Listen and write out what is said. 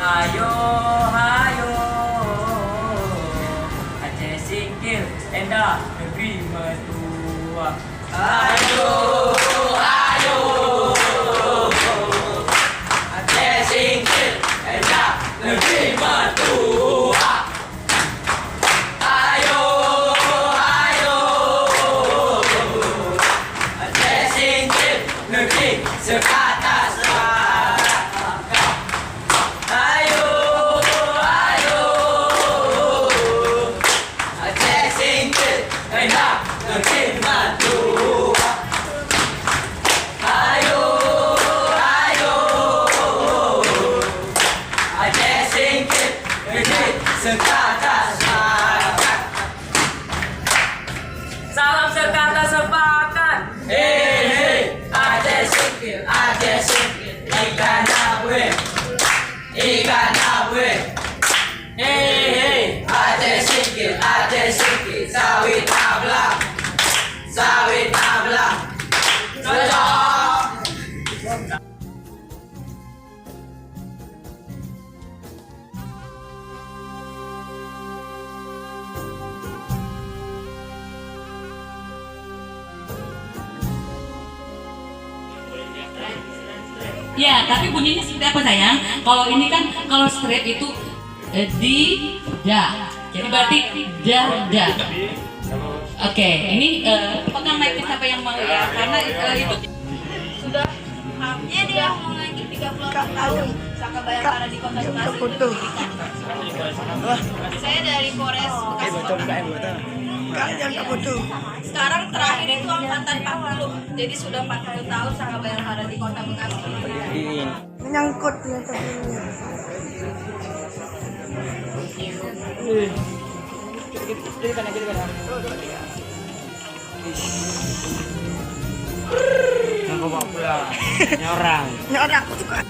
Hayo, hayo, Aceh singkir, tenda negeri mertua. Hayo, hayo, Aceh singkir, tenda negeri mertua. Hayo, hayo, Aceh singkir, negeri sekata sepakat. Ayo, ayo, Aceh singkir, tenda negeri mertua. Ayo, ayo, Aceh singkir, negeri sekata sepakat. Salam sekata sepakat. Hei, hei, Aceh singkir, Aceh singkir, ikan abue, ikan abue. Hei, hei, Aceh singkir, sawit ablah, sawit ablah. Cocok. Ya, tapi bunyinya seperti apa sayang? Kalau ini kan, kalau straight itu di, da. Jadi berarti da, da. Oke, ini pegang mic siapa yang mau ya? Karena itu sudah Iya dia mau lagi 36 tahun Saka Bayangkara di Kota Bekasi. Saya dari Polres Bekasi. Sekarang terakhir itu angkatan 40. Jadi sudah 40 tahun Saka Bayangkara di Kota Bekasi. Menyangkut ya tapi Aku mau pulang. Nyorang. nyorak suka.